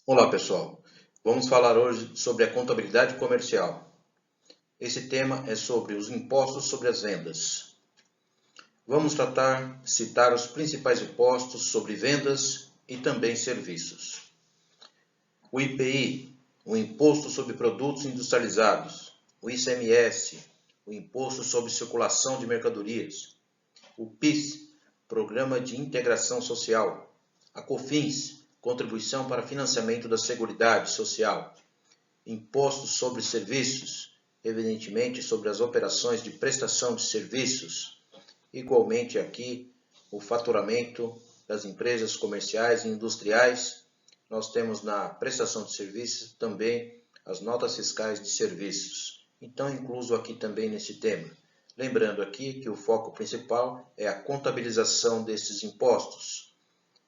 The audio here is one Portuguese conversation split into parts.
Olá, pessoal. Vamos falar hoje sobre a contabilidade comercial. Esse tema é sobre os impostos sobre as vendas. Vamos citar os principais impostos sobre vendas e também serviços. O IPI, o Imposto sobre Produtos Industrializados. O ICMS, o Imposto sobre Circulação de Mercadorias. O PIS, Programa de Integração Social. A COFINS, Contribuição para Financiamento da Seguridade Social. Impostos sobre serviços, evidentemente sobre as operações de prestação de serviços. Igualmente aqui, o faturamento das empresas comerciais e industriais. Nós temos na prestação de serviços também as notas fiscais de serviços. Então, incluso aqui também nesse tema. Lembrando aqui que o foco principal é a contabilização desses impostos,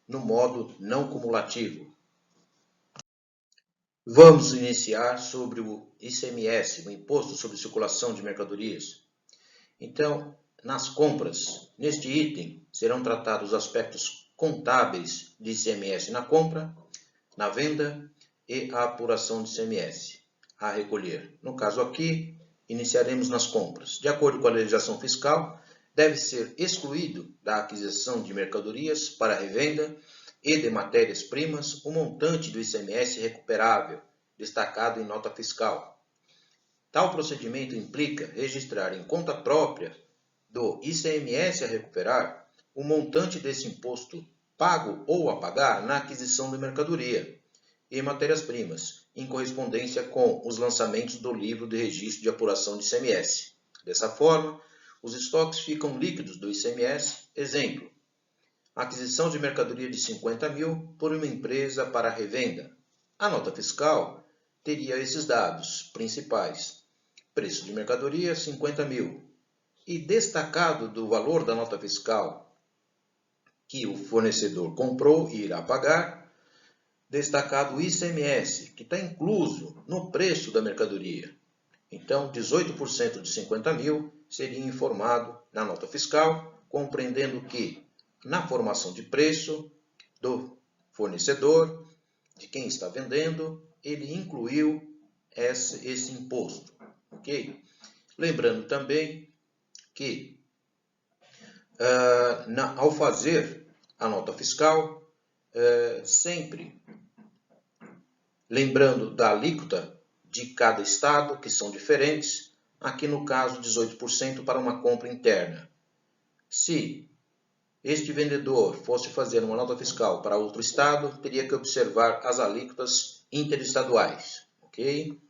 no modo não cumulativo. Vamos iniciar sobre o ICMS, o Imposto sobre Circulação de Mercadorias. Então, nas compras, neste item, serão tratados os aspectos contábeis de ICMS na compra, na venda e a apuração de ICMS a recolher. No caso aqui, iniciaremos nas compras. De acordo com a legislação fiscal, deve ser excluído da aquisição de mercadorias para revenda e de matérias-primas o montante do ICMS recuperável, destacado em nota fiscal. Tal procedimento implica registrar em conta própria do ICMS a recuperar o montante desse imposto pago ou a pagar na aquisição de mercadoria e matérias-primas, em correspondência com os lançamentos do livro de registro de apuração de ICMS. Dessa forma, os estoques ficam líquidos do ICMS. Exemplo: aquisição de mercadoria de 50 mil por uma empresa para revenda. A nota fiscal teria esses dados principais: preço de mercadoria 50 mil, e destacado do valor da nota fiscal que o fornecedor comprou e irá pagar, destacado o ICMS, que está incluso no preço da mercadoria. Então, 18% de 50 mil seria informado na nota fiscal, compreendendo que, na formação de preço do fornecedor, de quem está vendendo, ele incluiu esse imposto. Ok? Lembrando também que, ao fazer a nota fiscal, sempre lembrando da alíquota de cada estado, que são diferentes, aqui no caso 18% para uma compra interna. Se este vendedor fosse fazer uma nota fiscal para outro estado, teria que observar as alíquotas interestaduais, ok?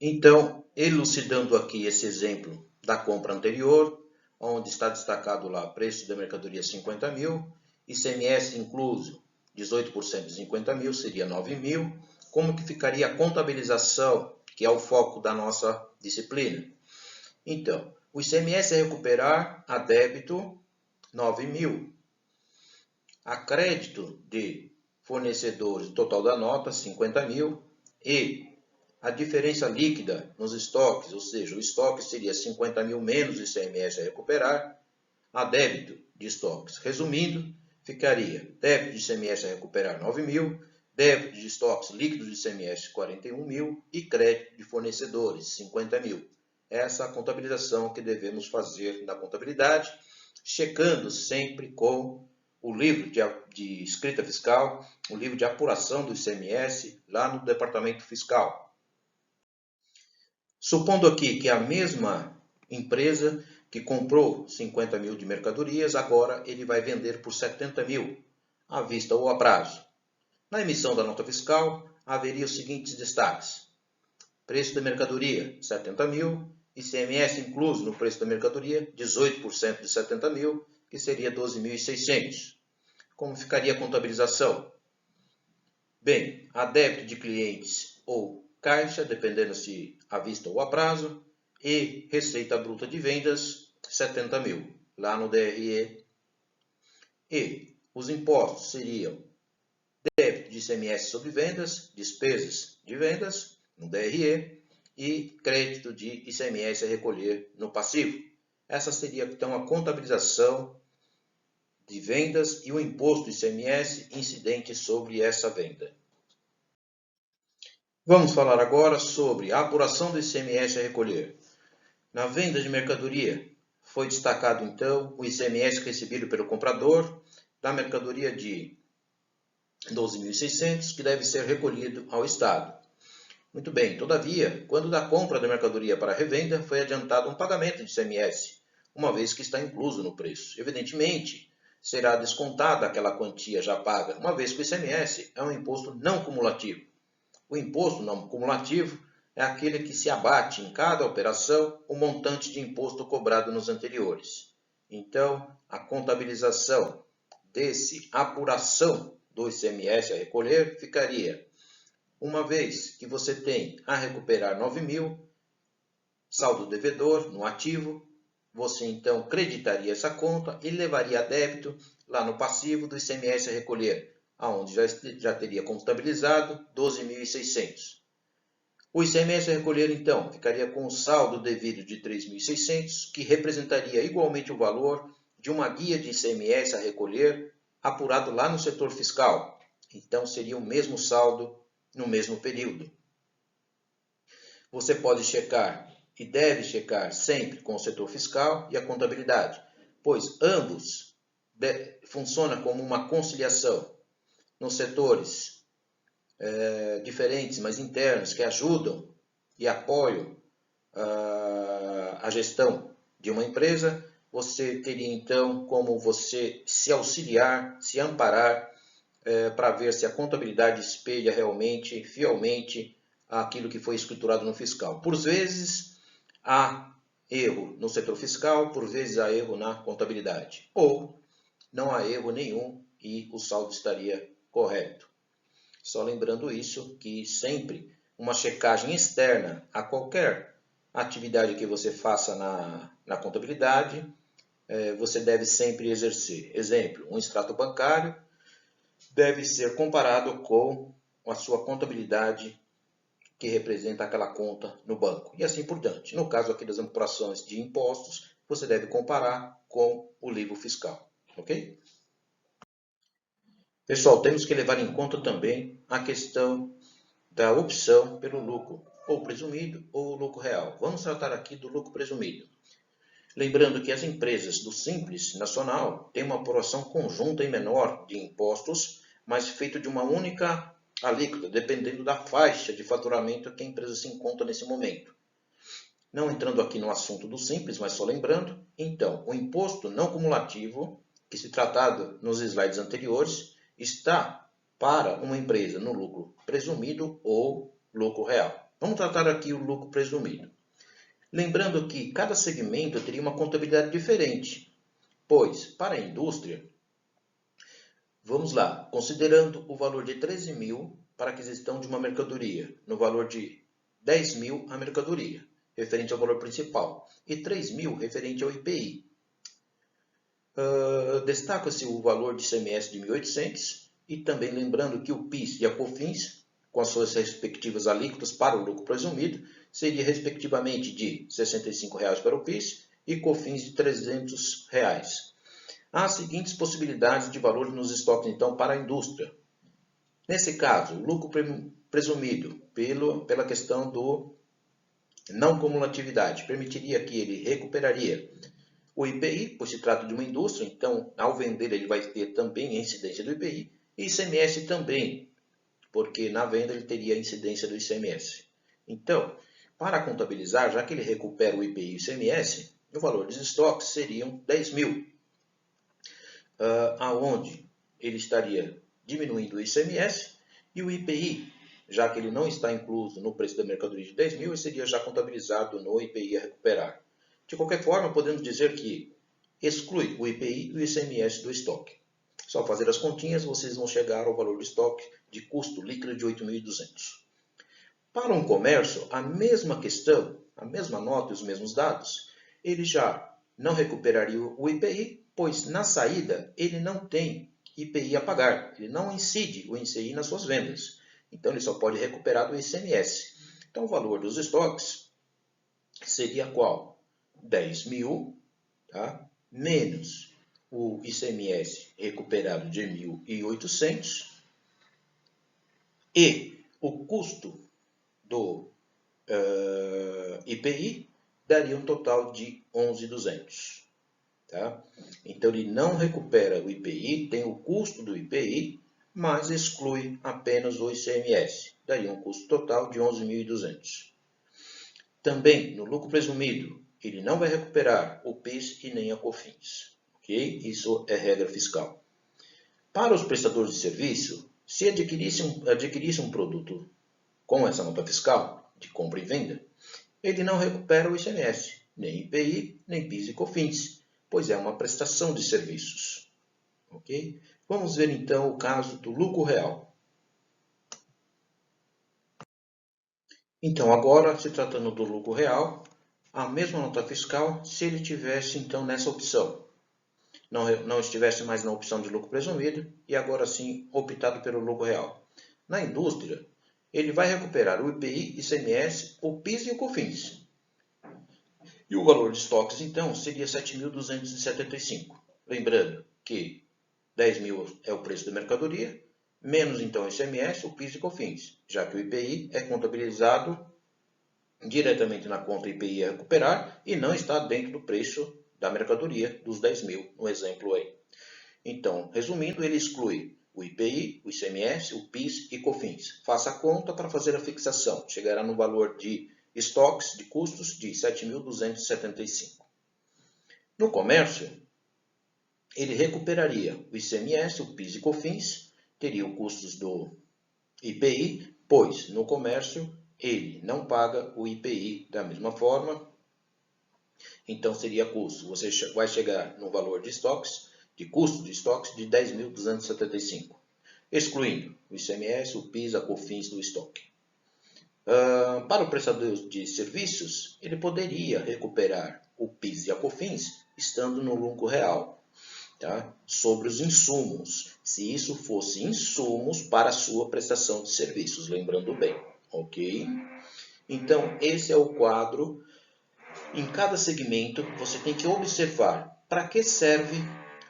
Então, elucidando aqui esse exemplo da compra anterior, onde está destacado lá preço da mercadoria 50 mil, ICMS incluso 18% de 50 mil seria 9 mil, como que ficaria a contabilização, que é o foco da nossa disciplina? Então, o ICMS é recuperar a débito 9 mil, a crédito de fornecedores, o total da nota 50 mil, e a diferença líquida nos estoques, ou seja, o estoque seria 50 mil menos o ICMS a recuperar, a débito de estoques. Resumindo, ficaria débito de ICMS a recuperar 9 mil, débito de estoques líquidos de ICMS 41 mil e crédito de fornecedores 50 mil. Essa é a contabilização que devemos fazer na contabilidade, checando sempre com o livro de escrita fiscal, o livro de apuração do ICMS lá no departamento fiscal. Supondo aqui que a mesma empresa que comprou 50 mil de mercadorias, agora ele vai vender por 70 mil, à vista ou a prazo. Na emissão da nota fiscal, haveria os seguintes destaques: preço da mercadoria, 70 mil, ICMS incluso no preço da mercadoria, 18% de 70 mil, que seria 12.600. Como ficaria a contabilização? Bem, a débito de clientes ou caixa, dependendo se à vista ou a prazo, e receita bruta de vendas, 70 mil, lá no DRE. E os impostos seriam débito de ICMS sobre vendas, despesas de vendas, no DRE, e crédito de ICMS a recolher no passivo. Essa seria, então, a contabilização de vendas e o imposto ICMS incidente sobre essa venda. Vamos falar agora sobre a apuração do ICMS a recolher. Na venda de mercadoria, foi destacado então o ICMS recebido pelo comprador da mercadoria de 12.600, que deve ser recolhido ao Estado. Muito bem, todavia, quando da compra da mercadoria para a revenda, foi adiantado um pagamento de ICMS, uma vez que está incluso no preço. Evidentemente, será descontada aquela quantia já paga, uma vez que o ICMS é um imposto não cumulativo. O imposto não cumulativo é aquele que se abate em cada operação o montante de imposto cobrado nos anteriores. Então, a contabilização desse apuração do ICMS a recolher ficaria, uma vez que você tem a recuperar 9.000, saldo devedor no ativo, você então creditaria essa conta e levaria a débito lá no passivo do ICMS a recolher, onde já teria contabilizado 12.600. O ICMS a recolher, então, ficaria com o saldo devido de 3.600, que representaria igualmente o valor de uma guia de ICMS a recolher apurado lá no setor fiscal. Então, seria o mesmo saldo no mesmo período. Você pode checar e deve checar sempre com o setor fiscal e a contabilidade, pois ambos funcionam como uma conciliação nos setores diferentes, mas internos, que ajudam e apoiam a gestão de uma empresa. Você teria então como você se auxiliar, se amparar para ver se a contabilidade espelha realmente, fielmente, aquilo que foi escriturado no fiscal. Por vezes há erro no setor fiscal, por vezes há erro na contabilidade, ou não há erro nenhum e o saldo estaria correto. Só lembrando isso, que sempre uma checagem externa a qualquer atividade que você faça na contabilidade, você deve sempre exercer. Exemplo, um extrato bancário deve ser comparado com a sua contabilidade que representa aquela conta no banco, e assim por diante. No caso aqui das apurações de impostos, você deve comparar com o livro fiscal, ok? Pessoal, temos que levar em conta também a questão da opção pelo lucro, ou presumido ou lucro real. Vamos tratar aqui do lucro presumido. Lembrando que as empresas do Simples Nacional têm uma apuração conjunta e menor de impostos, mas feito de uma única alíquota, dependendo da faixa de faturamento que a empresa se encontra nesse momento. Não entrando aqui no assunto do Simples, mas só lembrando, então, o imposto não cumulativo, que se tratado nos slides anteriores, está para uma empresa no lucro presumido ou lucro real. Vamos tratar aqui o lucro presumido. Lembrando que cada segmento teria uma contabilidade diferente, pois, para a indústria, vamos lá, considerando o valor de 13.000 para a aquisição de uma mercadoria, no valor de 10.000 a mercadoria, referente ao valor principal, e 3.000 referente ao IPI. Destaca-se o valor de ICMS de 1.800 e também lembrando que o PIS e a COFINS, com as suas respectivas alíquotas para o lucro presumido, seria respectivamente de R$ 65,00 para o PIS e COFINS de R$ 300. Há as seguintes possibilidades de valores nos estoques, então, para a indústria. Nesse caso, o lucro presumido pela questão do não cumulatividade permitiria que ele recuperaria o IPI, pois se trata de uma indústria, então, ao vender, ele vai ter também a incidência do IPI, e ICMS também, porque na venda ele teria a incidência do ICMS. Então, para contabilizar, já que ele recupera o IPI e o ICMS, o valor dos estoques seriam 10.000, aonde ele estaria diminuindo o ICMS e o IPI, já que ele não está incluso no preço da mercadoria de 10.000, ele seria já contabilizado no IPI a recuperar. De qualquer forma, podemos dizer que exclui o IPI e o ICMS do estoque. Só fazer as continhas, vocês vão chegar ao valor do estoque de custo líquido de 8.200. Para um comércio, a mesma questão, a mesma nota e os mesmos dados, ele já não recuperaria o IPI, pois na saída ele não tem IPI a pagar, ele não incide o ICI nas suas vendas. Então ele só pode recuperar do ICMS. Então o valor dos estoques seria qual? 10.000, tá? Menos o ICMS recuperado de 1.800 e o custo do IPI daria um total de 11.200. Tá? Então, ele não recupera o IPI, tem o custo do IPI, mas exclui apenas o ICMS. Daria um custo total de 11.200. Também, no lucro presumido, ele não vai recuperar o PIS e nem a COFINS. Okay? Isso é regra fiscal. Para os prestadores de serviço, se adquirisse um produto com essa nota fiscal, de compra e venda, ele não recupera o ICMS, nem IPI, nem PIS e COFINS, pois é uma prestação de serviços. Okay? Vamos ver então o caso do lucro real. Então, agora, se tratando do lucro real, a mesma nota fiscal se ele tivesse então nessa opção. Não estivesse mais na opção de lucro presumido e agora sim optado pelo lucro real. Na indústria, ele vai recuperar o IPI, ICMS, o PIS e o COFINS. E o valor de estoques, então, seria 7.275. Lembrando que 10.000 é o preço da mercadoria, menos então o ICMS, o PIS e COFINS, já que o IPI é contabilizado diretamente na conta IPI a recuperar e não está dentro do preço da mercadoria dos 10.000, no exemplo aí. Então, resumindo, ele exclui o IPI, o ICMS, o PIS e COFINS. Faça a conta para fazer a fixação. Chegará no valor de estoques, de custos, de 7.275. No comércio, ele recuperaria o ICMS, o PIS e COFINS, teria os custos do IPI, pois no comércio ele não paga o IPI da mesma forma, então seria custo. Você vai chegar no valor de estoques, de custo de estoques de 10.275, excluindo o ICMS, o PIS, a COFINS do estoque. Para o prestador de serviços, ele poderia recuperar o PIS e a COFINS estando no lucro real, tá? Sobre os insumos, se isso fosse insumos para a sua prestação de serviços, lembrando bem, ok? Então, esse é o quadro. Em cada segmento, você tem que observar para que serve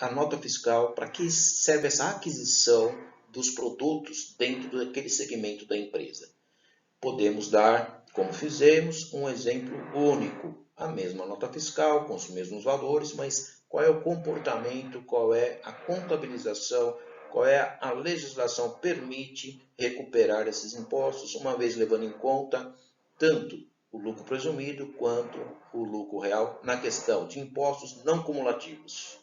a nota fiscal, para que serve essa aquisição dos produtos dentro daquele segmento da empresa. Podemos dar, como fizemos, um exemplo único. A mesma nota fiscal, com os mesmos valores, mas qual é o comportamento, qual é a contabilização, qual é a legislação permite recuperar esses impostos, uma vez levando em conta tanto o lucro presumido quanto o lucro real na questão de impostos não cumulativos.